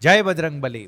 जय Bajrangbali.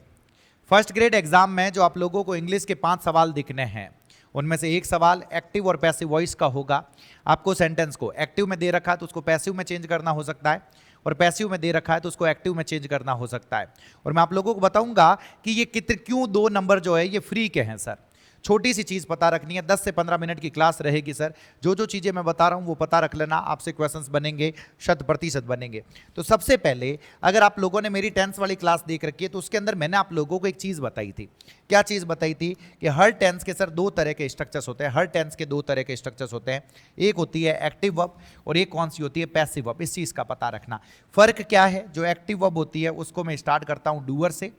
First grade exam में जो आप लोगों को इंग्लिश के 5 सवाल दिखने हैं, उनमें से एक सवाल एक्टिव और पैसिव वॉइस का होगा। आपको सेंटेंस को एक्टिव में दे रखा है तो उसको पैसिव में चेंज करना हो सकता है, और पैसिव में दे रखा है तो उसको एक्टिव में चेंज करना हो सकता है। और मैं आप लोगों को बताऊंगा कि ये क्यों 2 नंबर जो है ये फ्री के हैं सर। छोटी सी चीज पता रखनी है, 10 से 15 मिनट की क्लास रहेगी सर। जो चीजें मैं बता रहा हूं वो पता रख लेना, आपसे क्वेश्चंस बनेंगे, 100% बनेंगे। तो सबसे पहले अगर आप लोगों ने मेरी 10th वाली क्लास देख रखी है तो उसके अंदर मैंने आप लोगों को एक चीज बताई थी। क्या चीज बताई थी? कि हर टेंस के सर 2 तरह के स्ट्रक्चर्स होते हैं। हर टेंस के 2 तरह के स्ट्रक्चर्स होते हैं। एक होती है एक्टिव वर्ब और एक कौन सी होती है? Passive verb. इस चीज का पता रखना। फर्क क्या है? जो एक्टिव वर्ब होती है उसको मैं स्टार्ट करता हूं डूअर से,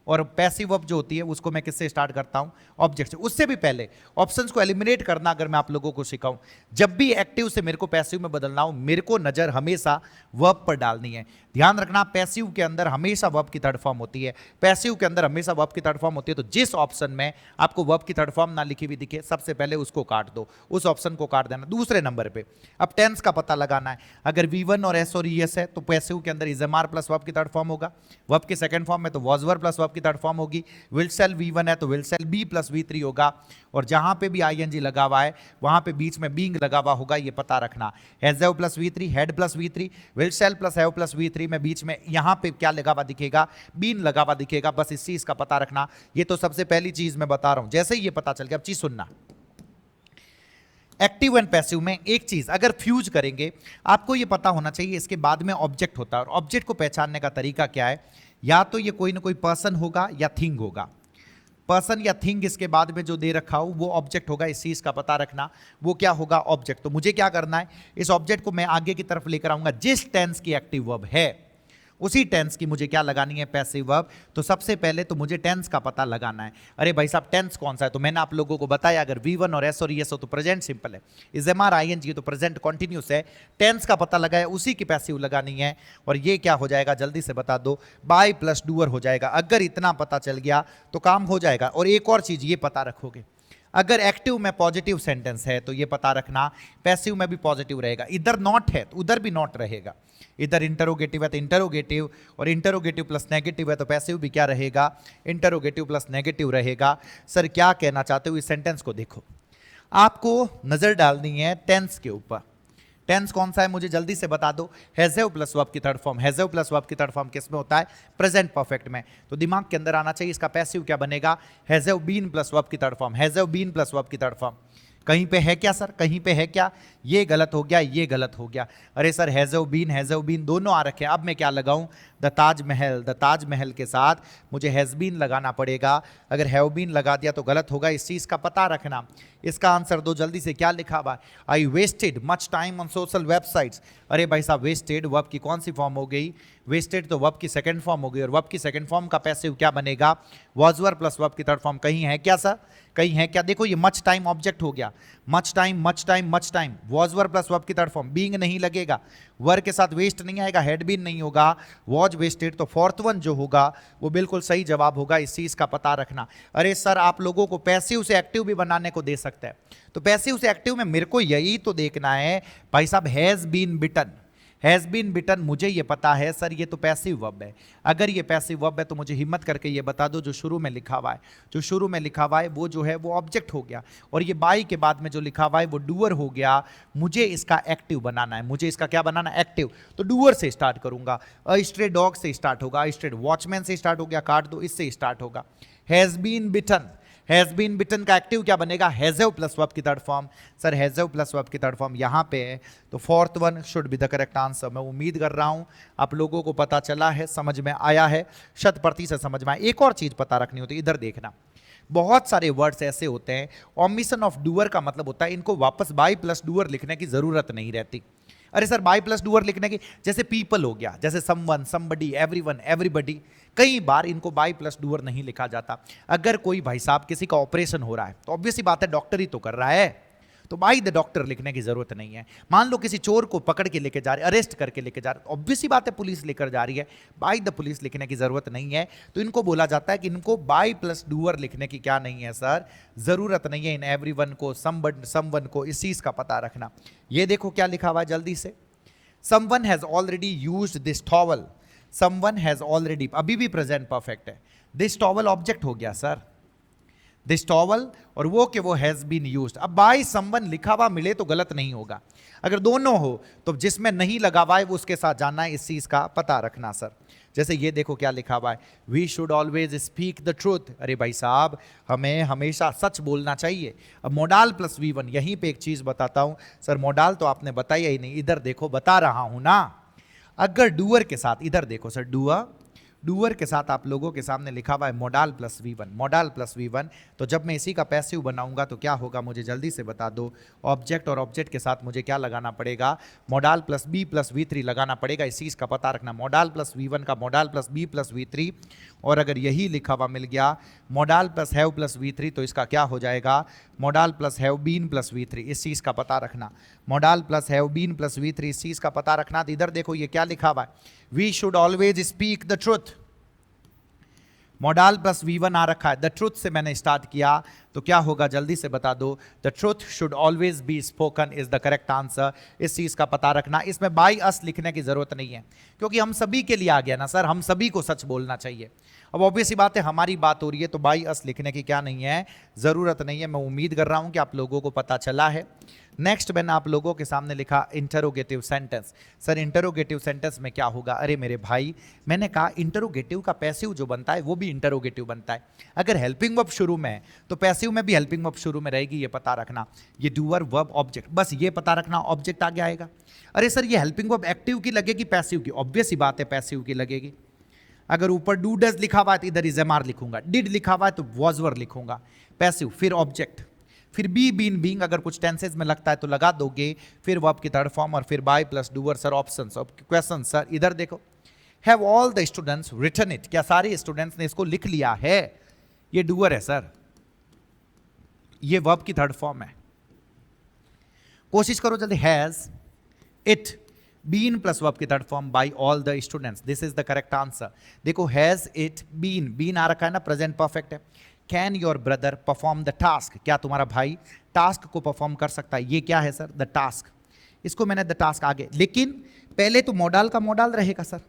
और पैसिव वर्ब जो होती है उसको मैं किससे स्टार्ट करता हूं? ऑब्जेक्ट से। उससे भी पहले ऑप्शंस को एलिमिनेट करना अगर मैं आप लोगों को सिखाऊं, जब भी एक्टिव से मेरे को पैसिव में बदलना हो, मेरे को नजर हमेशा वर्ब पर डालनी है। ध्यान रखना, पैसिव के अंदर हमेशा वर्ब की थर्ड फॉर्म होती है। पैसिव के अंदर हमेशा वर्ब की थर्ड फॉर्म होती है। तो जिस ऑप्शन में आपको वर्ब की थर्ड फॉर्म ना लिखी हुई दिखे, सबसे पहले उसको काट दो, उस ऑप्शन को काट देना। दूसरे नंबर पे अब टेंस का पता लगाना है। अगर V1 और S और ES है तो पैसिव के अंदर is am are plus verb की थर्ड फॉर्म होगा। वर्ब के सेकंड फॉर्म में तो वॉज वर प्लस वर्ब की थर्ड फॉर्म होगी। विल शेल V1 है तो will shall be plus V3 होगा। और जहां पे भी ING लगा हुआ है वहां पे बीच में बीइंग लगा हुआ होगा, ये पता रखना। Has have plus V3, had plus V3, will shell plus have plus V3 में बीच में यहां पे क्या लगा हुआ दिखेगा? बीन लगा हुआ दिखेगा। बस इस चीज का पता रखना। ये तो सबसे पहली चीज मैं बता रहा हूं। जैसे ही ये पता चल गया, अब चीज सुनना। एक्टिव एंड पैसिव में एक चीज अगर फ्यूज करेंगे, आपको ये पता होना चाहिए इसके बाद में ऑब्जेक्ट होता है। और ऑब्जेक्ट को पहचानने का तरीका क्या है? या तो ये कोई ना कोई पर्सन होगा या थिंग होगा। पर्सन या थिंग इसके बाद में जो दे रखा हो वो ऑब्जेक्ट होगा। इस चीज का पता रखना, वो क्या होगा? ऑब्जेक्ट। तो मुझे क्या करना है? इस ऑब्जेक्ट को मैं आगे की तरफ लेकर आऊंगा। जिस टेंस की एक्टिव वर्ब है उसी टेंस की मुझे क्या लगानी है? Passive verb. तो सबसे पहले तो मुझे टेंस का पता लगाना है। अरे भाई साहब, टेंस कौन सा है? तो मैंने आप लोगों को बताया, अगर V1 और S और ES हो तो प्रेजेंट सिंपल है। इज एम आर ING तो प्रेजेंट कॉन्टिन्यूस है। टेंस का पता लगाया, उसी की पैसिव लगानी है। और ये क्या हो जाएगा? जल्दी से बता दो। बाय प्लस डूअर हो जाएगा। अगर इतना पता चल गया तो काम हो जाएगा। और एक और चीज ये पता रखोगे, अगर एक्टिव में पॉजिटिव सेंटेंस है तो ये पता रखना पैसिव में भी पॉजिटिव रहेगा। इधर नॉट है तो उधर भी नॉट रहेगा। इधर इंटरोगेटिव है तो इंटरोगेटिव, और इंटरोगेटिव प्लस नेगेटिव है तो पैसिव भी क्या रहेगा? इंटरोगेटिव प्लस नेगेटिव रहेगा। सर क्या कहना चाहते हो? इस सेंटेंस को देखो, आपको नजर डालनी है टेंस के ऊपर। टेंस कौन सा है मुझे जल्दी से बता दो। हैज हैव प्लस वर्ब की third form. Has have plus verb की थर्ड फॉर्म किस में होता है? प्रेजेंट परफेक्ट में। तो दिमाग के अंदर आना चाहिए इसका पैसिव क्या बनेगा? Has have been plus verb की third form. Has have been plus verb की थर्ड फॉर्म। कहीं पे है क्या सर? कहीं पे है क्या? ये गलत हो गया, ये गलत हो गया। अरे सर, हैज हैव बीन दोनों आ रखे हैं। अब मैं क्या लगाऊं? द ताजमहल। द ताजमहल के साथ मुझे हैज बीन लगाना पड़ेगा। अगर हैव बीन लगा दिया तो गलत होगा। इस चीज का पता रखना। इसका आंसर दो जल्दी से। क्या लिखा हुआ? I wasted much time on social websites. अरे भाई साहब, वेस्टेड वर्ब की कौन सी फॉर्म हो गई? वेस्टेड तो वर्ब की सेकंड फॉर्म हो गई। और वर्ब की सेकंड फॉर्म का पैसिव क्या बनेगा? वॉज वर प्लस वर्ब की थर्ड फॉर्म। कहीं है क्या सर? कहीं है क्या? देखो, ये मच टाइम ऑब्जेक्ट हो गया। Much time, much time, much time, was were plus verb की थर्ड फॉर्म। बीइंग नहीं लगेगा, वर के साथ वेस्ट नहीं आएगा, हेड बीन नहीं होगा, वॉज वेस्टेड। तो फोर्थ वन जो होगा वो बिल्कुल सही जवाब होगा। इस चीज का पता रखना। अरे सर, आप लोगों को पैसिव से एक्टिव भी बनाने को दे सकता है। तो पैसिव से एक्टिव में मेरे को यही तो देखना है भाई साहब। Has been bitten, has been bitten मुझे ये पता है सर, ये तो पैसिव वर्ब है। अगर ये पैसिव वर्ब है तो मुझे हिम्मत करके ये बता दो जो शुरू में लिखा हुआ है, जो शुरू में लिखा हुआ है वो जो है वो ऑब्जेक्ट हो गया। और ये बाई के बाद में जो लिखा हुआ है वो डूअर हो गया। मुझे इसका एक्टिव बनाना है। मुझे इसका क्या बनाना है? एक्टिव। तो डूअर से स्टार्ट करूंगा। अ स्ट्रे डॉग से स्टार्ट होगा, अ स्ट्रे वॉचमैन से स्टार्ट हो गया, काट दो, इससे स्टार्ट होगा। Has been bitten, has been bitten का एक्टिव क्या बनेगा? हैज हैव प्लस वर्ब की third form. Sir, has have plus verb की थर्ड फॉर्म यहां पे है, तो fourth one should be the correct answer. मैं उम्मीद कर रहा हूं आप लोगों को पता चला है, समझ में आया है, 100% समझ में आया। एक और चीज पता रखनी होती है, इधर देखना। बहुत सारे वर्ड्स ऐसे होते हैं, ओमिशन ऑफ डूअर का मतलब होता है इनको वापस बाय प्लस डूअर लिखने की जरूरत नहीं रहती। अरे सर, बाय प्लस डूअर लिखने की, जैसे पीपल हो गया, जैसे समवन, समबडी, एवरीवन, एवरीबडी, कई बार इनको बाय प्लस डूअर नहीं लिखा जाता। अगर कोई भाई साहब किसी का ऑपरेशन हो रहा है तो ऑब्वियसली बात है डॉक्टर ही तो कर रहा है, तो बाय द डॉक्टर लिखने की जरूरत नहीं है। मान लो किसी चोर को पकड़ के लेके जा रहे, अरेस्ट करके लेके जा रहे, तो ऑब्वियसली बात है पुलिस लेकर जा रही है, बाय द पुलिस लिखने की जरूरत नहीं है। तो इनको बोला जाता है कि इनको बाय प्लस डूअर लिखने की क्या नहीं है सर? जरूरत नहीं है। इन एवरीवन को, समवन को, इस चीज का पता रखना। ये देखो क्या लिखा हुआ है जल्दी से। Someone has already used this towel. Someone has already, अभी भी प्रेजेंट परफेक्ट है। दिस टॉवल ऑब्जेक्ट हो गया सर, दिस टॉवल, और वो कि वो हैज बीन यूज्ड। अब बाय समवन लिखा हुआ मिले तो गलत नहीं होगा, अगर दोनों हो तो जिसमें नहीं लगा हुआ है वो उसके साथ जानना है, इस चीज का पता रखना सर। जैसे ये देखो क्या लिखा हुआ है, we should always speak the truth. अरे भाई साहब, हमें हमेशा सच बोलना चाहिए। अब मोडाल प्लस V1, यहीं पे एक चीज बताता हूं सर, मोडाल तो आपने बताया ही नहीं, इधर देखो बता रहा हूं ना। अगर डूअर के साथ, इधर देखो सर, डूअर के साथ आप लोगों के सामने लिखा हुआ है modal plus V1, modal plus V1, तो जब मैं इसी का पैसिव बनाऊंगा तो क्या होगा, मुझे जल्दी से बता दो। ऑब्जेक्ट और ऑब्जेक्ट के साथ मुझे क्या लगाना पड़ेगा, modal plus B plus V3 लगाना पड़ेगा। इस चीज का पता रखना, मोडाल प्लस V1 का modal plus B plus V3, और अगर यही लिखा हुआ मिल गया modal plus have plus V3, तो इसका क्या हो जाएगा, modal plus have been plus V3। इस चीज का पता रखना, modal plus have been plus V3, इस चीज का पता रखना। तो इधर देखो ये क्या लिखा हुआ है, we should always speak the truth. Modal plus V1 आ रखा है, द ट्रुथ से मैंने स्टार्ट किया तो क्या होगा, जल्दी से बता दो। The truth should always be spoken is the correct answer. इस चीज का पता रखना, इसमें बाय अस लिखने की जरूरत नहीं है, क्योंकि हम सभी के लिए आ गया ना सर, हम सभी को सच बोलना चाहिए। अब ऑब्वियस ही बात है, हमारी बात हो रही है तो बाय अस लिखने की क्या नहीं है, जरूरत नहीं है। मैं उम्मीद कर रहा हूं कि आप लोगों को पता चला है। नेक्स्ट मैंने आप लोगों के सामने लिखा interrogative sentence. Sir interrogative sentence में क्या होगा, अरे मेरे भाई मैंने कहा इंटरोगेटिव का पैसिव जो बनता है वो भी इंटरोगेटिव बनता है। अगर हेल्पिंग वर्ब शुरू में है तो पैसिव में भी हेल्पिंग वर्ब शुरू में रहेगी, ये पता रखना। ये डूअर वर्ब ऑब्जेक्ट, बस ये पता रखना, ऑब्जेक्ट आगे आएगा। अरे सर ये हेल्पिंग वर्ब एक्टिव की लगेगी पैसिव की, ऑब्वियस ही बात है पैसिव की लगेगी। अगर ऊपर डू डज लिखा हुआ है तो इधर इज एम आर लिखूंगा, डिड लिखा हुआ है तो वॉज वर लिखूंगा, पैसिव, फिर ऑब्जेक्ट, फिर बी बीन बीइंग, अगर कुछ टेंसेज में लगता है तो लगा दोगे, फिर वर्ब की थर्ड फॉर्म, और फिर by plus doer. Sir options of question, sir इधर देखो, have all the students written it, क्या सारे स्टूडेंट्स ने इसको लिख लिया है, ये डूअर है सर, ये वर्ब की थर्ड फॉर्म है। कोशिश करो जल्दी, has it been plus verb की third form by all the students, this is the correct answer. देखो हैज इट बीन, बीन आ रखा है ना, प्रेजेंट परफेक्ट है। Can your brother perform the task, क्या तुम्हारा भाई टास्क को परफॉर्म कर सकता है, ये क्या है सर, द टास्क। इसको मैंने द टास्क आगे, लेकिन पहले तो मोडाल का मोडाल रहेगा सर,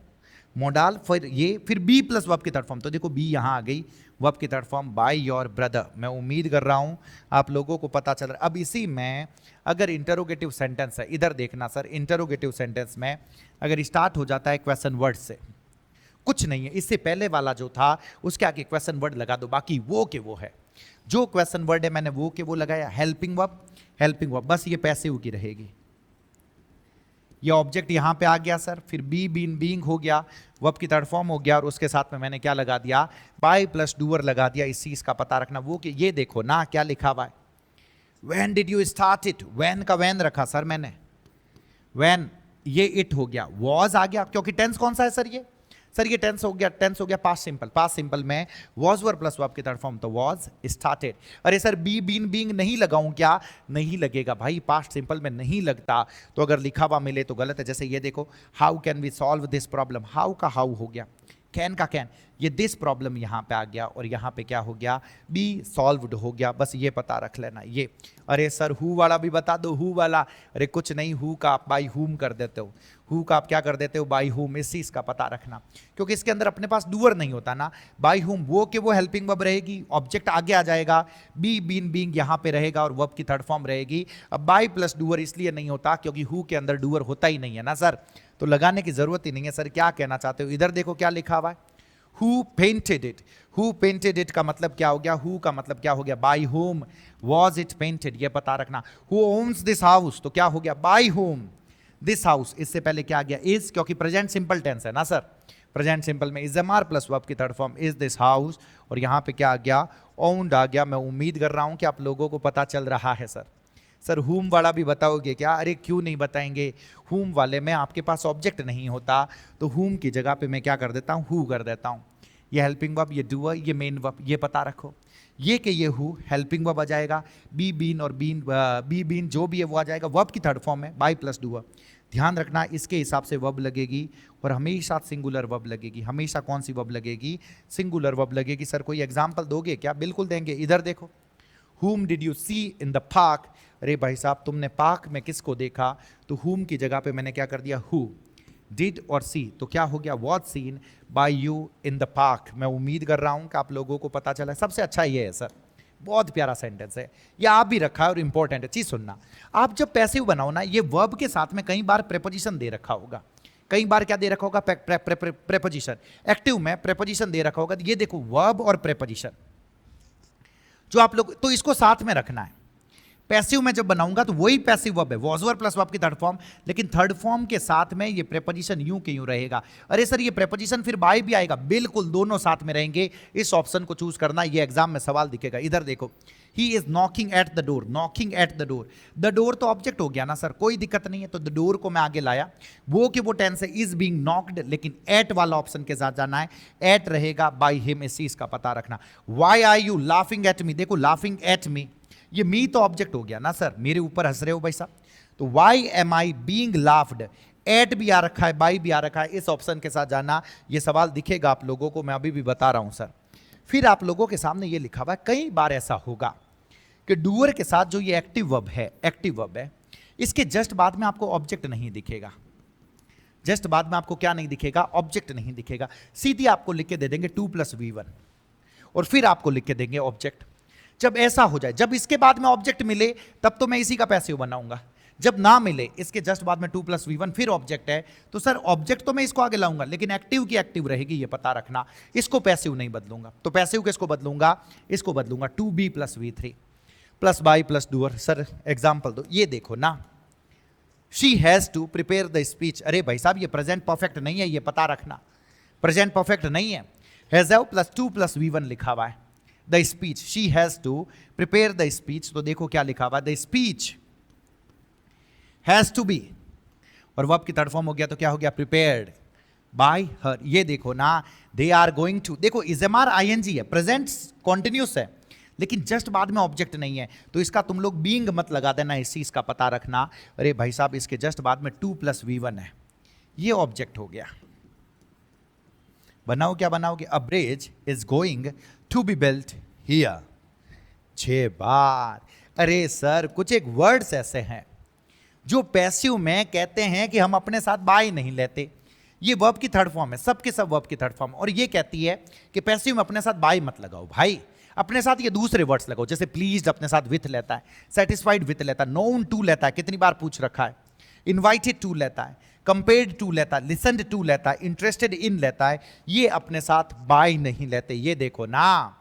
मोडाल, फिर ये, फिर बी प्लस वर्ब की थर्ड फॉर्म, तो देखो बी यहां आ गई, वर्ब की third form by your brother. मैं उम्मीद कर रहा हूं आप लोगों को पता चल रहा है। अब इसी में अगर इंटरोगेटिव सेंटेंस है, इधर देखना सर, इंटरोगेटिव सेंटेंस में अगर स्टार्ट हो जाता है क्वेश्चन वर्ड से, कुछ नहीं है, इससे पहले वाला जो था उसके आगे क्वेश्चन वर्ड लगा दो, बाकी वो के वो है। जो क्वेश्चन वर्ड है मैंने वो के वो लगाया, हेल्पिंग वर्ब, हेल्पिंग वर्ब, बस ये पैसिव की रहेगी। ये ऑब्जेक्ट यहां पे आ गया सर, फिर बी बीन बीइंग हो गया, वर्ब की थर्ड फॉर्म हो गया, और उसके साथ में मैंने क्या लगा दिया, बाय प्लस डूअर लगा दिया। इस चीज का पता रखना, वो कि ये देखो ना क्या लिखा हुआ है, when did you start it, when का व्हेन रखा सर मैंने, व्हेन, ये इट हो गया, वॉज आ गया, क्योंकि टेंस कौन सा है सर ये, सर ये टेंस हो गया, टेंस हो गया पास्ट सिंपल, पास्ट सिंपल में वॉज वर प्लस वर्ब की थर्ड फॉर्म, तो वॉज स्टार्टेड। अरे सर बी बीन बीइंग नहीं लगाऊं क्या, नहीं लगेगा भाई, पास्ट सिंपल में नहीं लगता, तो अगर लिखा हुआ मिले तो गलत है। जैसे ये देखो, how can we solve this problem, how का हाउ हो गया, कैन का कैन, ये दिस प्रॉब्लम यहां पे आ गया, और यहां पे क्या हो गया, बी सॉल्व्ड हो गया, बस ये पता रख लेना ये। अरे सर हु वाला भी बता दो, हु वाला, अरे कुछ नहीं, हु का आप बाई हुम कर देते हो, हु का आप क्या कर देते हो, बाई हुम, इस चीज का पता रखना, क्योंकि इसके अंदर अपने पास डूअर नहीं होता ना। बाई हुम वो के वो हेल्पिंग वर्ब रहेगी, ऑब्जेक्ट आगे आ जाएगा, बी बीन बीइंग यहां पे रहेगा, और वर्ब की थर्ड फॉर्म रहेगी। अब बाई प्लस डूअर इसलिए नहीं होता क्योंकि हु के अंदर डूअर होता ही नहीं है ना सर, तो लगाने की जरूरत ही नहीं है। सर क्या कहना चाहते हो, इधर देखो क्या लिखा हुआ है, Who painted it? Who painted it का मतलब क्या हो गया, who का मतलब क्या हो गया, by whom was it painted, ये पता रखना। Who owns this house, तो क्या हो गया, by whom this house, इससे पहले क्या आ गया, is, क्योंकि प्रेजेंट सिंपल टेंस है ना सर, प्रेजेंट सिंपल में is am are plus verb की third form is this house, और यहां पे क्या आ गया, owned आ गया। मैं उम्मीद कर रहा हूं कि आप लोगों को पता चल रहा है सर। सर हुम वाला भी बताओगे क्या, अरे क्यों नहीं बताएंगे, हुम वाले में आपके पास ऑब्जेक्ट नहीं होता, तो हुम की जगह पे मैं क्या कर देता हूं, हु कर देता हूं। ये हेल्पिंग वर्ब, ये डूअर, ये मेन वर्ब, ये पता रखो। ये कि ये हु हेल्पिंग वर्ब आ जाएगा, बी बीन और बी बीन जो भी है वो आ जाएगा, वर्ब की थर्ड फॉर्म है बाय प्लस डूअर। ध्यान रखना इसके हिसाब से वर्ब लगेगी, और हमेशा सिंगुलर वर्ब लगेगी। हमेशा कौन सी वर्ब लगेगी, सिंगुलर वर्ब लगेगी। सर कोई एग्जाम्पल दोगे क्या, बिल्कुल देंगे। इधर देखो, whom did you see in the park, अरे भाई साहब तुमने पार्क में किसको देखा, तो whom की जगह पे मैंने क्या कर दिया, who। डिड और सी, तो क्या हो गया, was seen by you in the park. मैं उम्मीद कर रहा हूं कि आप लोगों को पता चला। सबसे अच्छा ये है सर, बहुत प्यारा सेंटेंस है, ये आप भी रखा है और इंपॉर्टेंट है। चीज सुनना, आप जब पैसिव बनाओ ना, ये वर्ब के साथ में कई बार प्रेपोजिशन दे रखा होगा, कई बार क्या दे रखा होगा, प्रेपोजिशन। एक्टिव में प्रेपोजिशन दे रखा होगा, ये देखो वर्ब और प्रेपोजिशन जो आप लोग, तो इसको साथ में रखना है। पैसिव में जब बनाऊंगा तो वही पैसिव वर्ब है, वॉज वर प्लस वर्ब की थर्ड फॉर्म, लेकिन थर्ड फॉर्म के साथ में ये प्रेपोजिशन यूं के यूं रहेगा। अरे सर ये प्रेपोजिशन फिर बाय भी आएगा, बिल्कुल दोनों साथ में रहेंगे। इस ऑप्शन को चूज करना, ये एग्जाम में सवाल दिखेगा। इधर देखो, he is knocking at the door, knocking at the door, the door तो ऑब्जेक्ट हो गया ना सर, कोई दिक्कत नहीं है। तो द डोर को मैं आगे लाया, वो कि वो टेंस है इज बीइंग नॉक्ड, लेकिन एट वाला ऑप्शन के साथ जाना है, एट रहेगा बाय हिम, इस चीज का पता रखना। Why are you laughing at me, देखो लाफिंग एट मी, ये मी तो ऑब्जेक्ट हो गया ना सर, मेरे ऊपर हंस रहे हो भाई साहब। तो why am I being laughed, at भी आ रखा है, बाई भी आ रखा है, इस ऑप्शन के साथ जाना। ये सवाल दिखेगा आप लोगों को, मैं अभी भी बता रहा हूं सर। फिर आप लोगों के सामने ये लिखा हुआ है, कई बार ऐसा होगा कि डूअर के साथ जो ये एक्टिव वर्ब है, एक्टिव वर्ब है, इसके जस्ट बाद में आपको ऑब्जेक्ट नहीं दिखेगा। जस्ट बाद में आपको क्या नहीं दिखेगा, ऑब्जेक्ट नहीं दिखेगा। सीधी आपको लिख के दे देंगे 2 + V1 और फिर आपको लिख के देंगे ऑब्जेक्ट। जब ऐसा हो जाए, जब इसके बाद में ऑब्जेक्ट मिले तब तो मैं इसी का पैसिव बनाऊंगा, जब ना मिले इसके जस्ट बाद में 2 + V1 फिर ऑब्जेक्ट है, तो सर ऑब्जेक्ट तो मैं इसको आगे लाऊंगा, लेकिन एक्टिव की एक्टिव रहेगी, ये पता रखना। इसको पैसिव नहीं बदलूंगा, तो पैसिव किसको बदलूंगा, इसको बदलूंगा 2B + V3 plus by plus doer. Sir example दो, ये देखो ना, she has to prepare the speech. अरे भाई साहब ये प्रेजेंट परफेक्ट नहीं है, ये पता रखना, प्रेजेंट परफेक्ट नहीं है। हैज हैव प्लस 2 + V1 लिखा हुआ है, the speech, she has to prepare the speech, तो देखो क्या लिखा हुआ है, the speech has to be, और वर्ब की थर्ड फॉर्म हो गया तो क्या हो गया, प्रिपेयर्ड बाय हर। ये देखो ना, दे आर गोइंग टू, देखो इजएमआर आईएनजी है, प्रेजेंट कॉन्टिन्यूस है, लेकिन जस्ट बाद में ऑब्जेक्ट नहीं है, तो इसका तुम लोग बीइंग मत लगा देना, इस चीज का पता रखना। अरे भाई साहब इसके जस्ट बाद में 2 + V1 है, ये ऑब्जेक्ट हो गया। बनाओ, क्या बनाओगे, a bridge is going to be built here. 6 बार। अरे सर कुछ एक वर्ड्स ऐसे हैं जो पैसिव में कहते हैं कि हम अपने साथ बाय नहीं लेते, ये वर्ब की थर्ड फॉर्म है, सबके सब वर्ब की थर्ड फॉर्म, और ये कहती है कि पैसिव में अपने साथ बाय मत लगाओ भाई, अपने साथ ये दूसरे वर्ड्स लगाओ। जैसे प्लीज्ड अपने साथ विथ लेता है, सेटिस्फाइड विथ लेता है, नोन टू लेता है, कितनी बार पूछ रखा है, इनवाइटेड टू लेता है, कंपेयर्ड टू लेता है, लिसनड टू लेता है, इंटरेस्टेड इन लेता है, ये अपने साथ बाय नहीं लेते। ये देखो ना,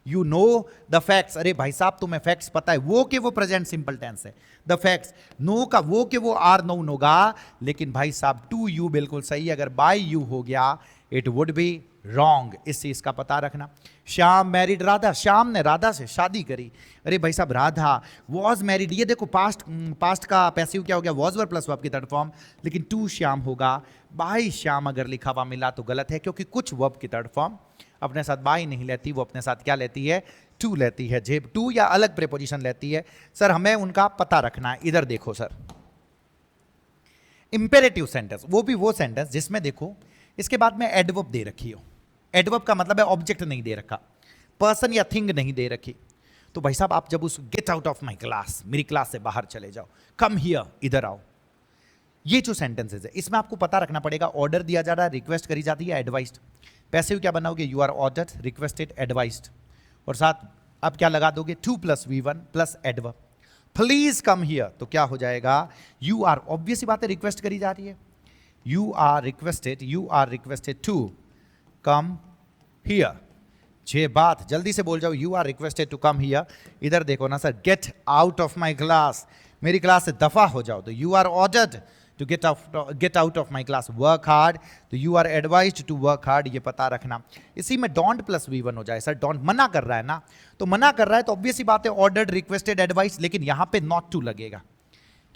यू नो द फैक्ट्स, अरे भाई साहब तुम्हें फैक्ट्स पता है, वो के वो प्रेजेंट सिंपल टेंस है, द फैक्ट्स, नो का वो के वो आर नोन होगा, लेकिन भाई साहब टू यू बिल्कुल सही, अगर बाय यू हो गया इट वुड बी रॉन्ग, इस चीज का पता रखना। श्याम मैरिड राधा, श्याम ने राधा से शादी करी। अरे भाई साहब राधा वॉज मैरिड, ये देखो पास्ट का पैसिव क्या हो गया, वॉज वर प्लस वर्ब की थर्ड फॉर्म, लेकिन टू श्याम होगा, बाय श्याम अगर लिखा हुआ मिला तो गलत है, क्योंकि कुछ वर्ब की थर्ड फॉर्म अपने साथ बाय नहीं लेती, वो अपने साथ क्या लेती है, टू लेती है, जेब टू या अलग प्रीपोजिशन लेती है। सर हमें उनका पता रखना है। इधर देखो सर, इंपेरेटिव सेंटेंस, वो भी वो सेंटेंस जिसमें देखो इसके बाद में एडवर्ब दे रखी हो, एडवर्ब का मतलब है ऑब्जेक्ट नहीं दे रखा, पर्सन या थिंग नहीं दे रखी। तो भाई साहब आप जब उस gate out of my class, मेरी क्लास से बाहर चले जाओ, कम हियर, इधर आओ, ये जो सेंटेंसेस है इसमें आपको पता रखना पड़ेगा, ऑर्डर दिया जा रहा है, रिक्वेस्ट करी जाती है, एडवाइस्ड। पैसिव क्या बनाओगे, you are ordered, requested, advised, और साथ आप क्या लगा दोगे, 2 + V1 plus adverb. Please come here, तो क्या हो जाएगा, यू आर, ऑब्वियस बात है रिक्वेस्ट करी जा रही है, you are requested to come here. 6 बात, जल्दी से बोल जाओ, you are requested to come here. इधर देखो ना sir, get out of my class, मेरी क्लास से दफा हो जाओ, तो you are ordered to get out of my class. Work hard, तो you are advised to work hard, ये पता रखना। इसी में डोंट + V1 हो जाए, सर डोंट मना कर रहा है ना, तो मना कर रहा है तो ऑब्वियस ही बात है ऑर्डर्ड, रिक्वेस्टेड, एडवाइस, लेकिन यहां पे नॉट टू लगेगा,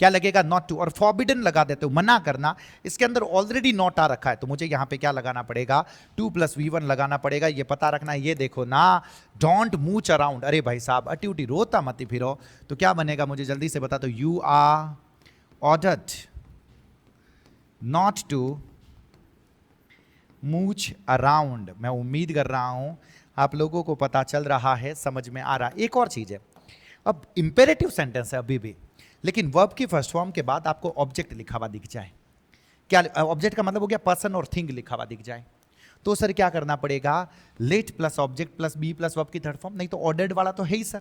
क्या लगेगा, नॉट टू, और फॉरबिडन लगा देते हो, मना करना, इसके अंदर ऑलरेडी नॉट आ रखा है, तो मुझे यहां पे क्या लगाना पड़ेगा, 2 + V1 लगाना पड़ेगा, ये पता रखना। ये देखो ना, डोंट मूच अराउंड, अरे भाई साहब अटी उटी रोता मत फिरो, तो क्या बनेगा मुझे जल्दी से बता दो, you are ordered not to mooch around. मैं उम्मीद कर रहा हूं आप लोगों को पता चल रहा है, समझ में आ रहा है। एक और चीज है, अब इंपेरेटिव सेंटेंस है अभी भी, लेकिन वर्ब की फर्स्ट फॉर्म के बाद आपको ऑब्जेक्ट लिखा हुआ दिख जाए, क्या ऑब्जेक्ट का मतलब हो गया पर्सन और थिंग लिखा हुआ दिख जाए, तो सर क्या करना पड़ेगा, let plus object plus be plus verb की थर्ड फॉर्म, नहीं तो ऑर्डर्ड वाला तो है ही सर।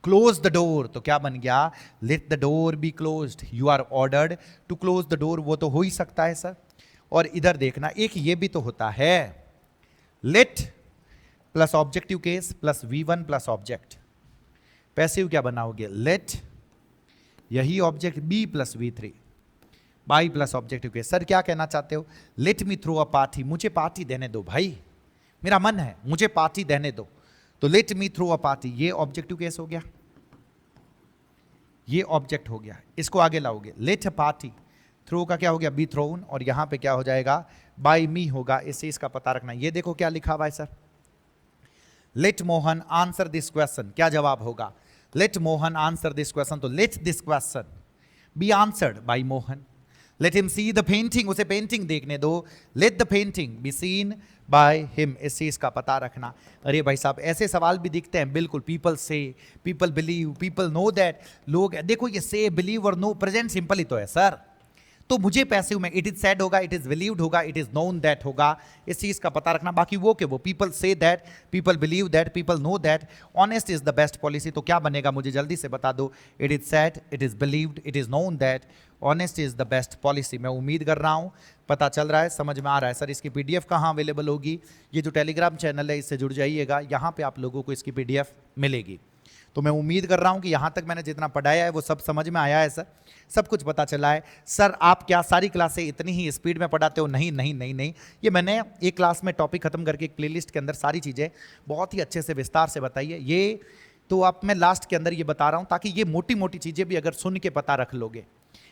क्लोज द डोर तो क्या बन गया, let the door be closed, you are ordered to close the door, वो तो हो ही सकता है सर। और इधर देखना एक ये भी तो होता है, let plus objective case plus V1 plus object, passive क्या बनाओगे, लेट यही object be plus V3 by plus objective case. Sir क्या कहना चाहते हो, let me throw a party, मुझे पार्टी देने दो भाई, मेरा मन है मुझे पार्टी देने दो, तो let me throw a party, ये ऑब्जेक्टिव केस हो गया, ये ऑब्जेक्ट हो गया, इसको आगे लाओगे, लेट अ पार्टी, थ्रो का क्या हो गया, बी थ्रोन, और यहां पे क्या हो जाएगा, बाय मी होगा, इससे इसका पता रखना। ये देखो क्या लिखा हुआ है sir, let Mohan answer this question, क्या जवाब होगा, let Mohan answer this question, तो let this question be answered by Mohan, let him see the painting, उसे पेंटिंग देखने दो, let the painting be seen by him, इससे इसका पता रखना। अरे भाई साहब ऐसे सवाल भी दिखते हैं, बिल्कुल, पीपल से, people believe, people know that, लोग देखो ये से बिलीव और नो प्रेजेंट सिंपल ही तो है सर, तो मुझे पैसिव में इट इज सेड होगा, इट इज बिलीव्ड होगा, इट इज नोन दैट होगा, इस चीज का पता रखना। बाकी वो के वो, people say that, people believe that, people know that, honest is the best policy, तो क्या बनेगा मुझे जल्दी से बता दो, it is said, it is believed, it is known that, honest is the best policy. मैं उम्मीद कर रहा हूं पता चल रहा है, समझ में आ रहा है। सर इसकी पीडीएफ कहाँ अवेलेबल होगी, ये जो टेलीग्राम चैनल है इससे जुड़ जाइएगा, यहाँ पे आप लोगों को इसकी पीडीएफ मिलेगी। तो मैं उम्मीद कर रहा हूं कि यहां तक मैंने जितना पढ़ाया है वो सब समझ में आया है सर, सब कुछ पता चला है। सर आप क्या सारी क्लासें इतनी ही स्पीड में पढ़ाते हो, नहीं नहीं नहीं नहीं, ये मैंने एक क्लास में टॉपिक खत्म करके एक प्लेलिस्ट के अंदर सारी चीज़ें बहुत ही अच्छे से विस्तार से बताई है। ये तो आप मैं लास्ट के अंदर ये बता रहा हूं ताकि ये मोटी मोटी चीज़ें भी अगर सुन के पता रख लोगे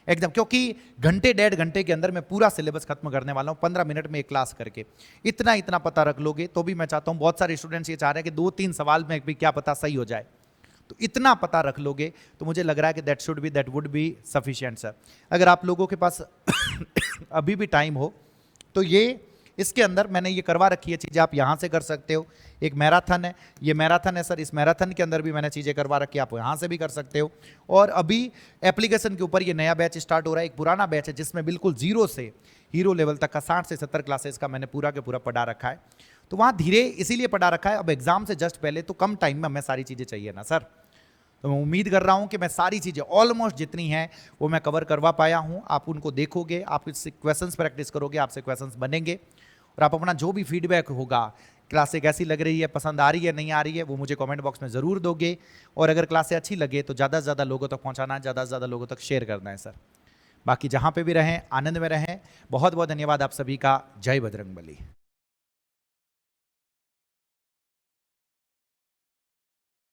एकदम, क्योंकि घंटे 1.5 घंटे के अंदर मैं पूरा सिलेबस खत्म करने वाला हूँ 15 मिनट में एक क्लास करके, इतना पता रख लोगे तो भी मैं चाहता हूँ, बहुत सारे स्टूडेंट्स ये चाह रहे हैं कि 2-3 सवाल में भी क्या पता सही हो जाए, तो इतना पता रख लोगे तो मुझे लग रहा है कि that would be sufficient sir. अगर आप लोगों के पास अभी भी टाइम हो तो ये इसके अंदर मैंने ये करवा रखी है चीज़ें, आप यहाँ से कर सकते हो। एक मैराथन है, ये मैराथन है सर, इस मैराथन के अंदर भी मैंने चीज़ें करवा रखी है, आप यहाँ से भी कर सकते हो। और अभी एप्लीकेशन के ऊपर ये नया बैच स्टार्ट हो रहा है, एक पुराना बैच है जिसमें बिल्कुल जीरो से हीरो लेवल तक का 60 से 70 क्लासेस का मैंने पूरा के पूरा पढ़ा रखा है। तो वहाँ धीरे इसीलिए पढ़ा रखा है, अब एग्जाम से जस्ट पहले तो कम टाइम में हमें सारी चीज़ें चाहिए ना सर, तो मैं उम्मीद कर रहा हूं कि मैं सारी चीज़ें ऑलमोस्ट जितनी हैं वो मैं कवर करवा पाया हूं। आप उनको देखोगे, आप इससे क्वेश्चंस प्रैक्टिस करोगे, आपसे क्वेश्चंस बनेंगे, और आप अपना जो भी फीडबैक होगा, क्लासें कैसी लग रही है, पसंद आ रही है नहीं आ रही है, वो मुझे कमेंट बॉक्स में ज़रूर दोगे। और अगर क्लासें अच्छी लगे तो ज़्यादा से ज़्यादा लोगों तक पहुँचाना है, ज़्यादा से ज़्यादा लोगों तक शेयर करना है सर। बाकी जहाँ पर भी रहें आनंद में रहें। बहुत बहुत धन्यवाद आप सभी का। जय बजरंगबली।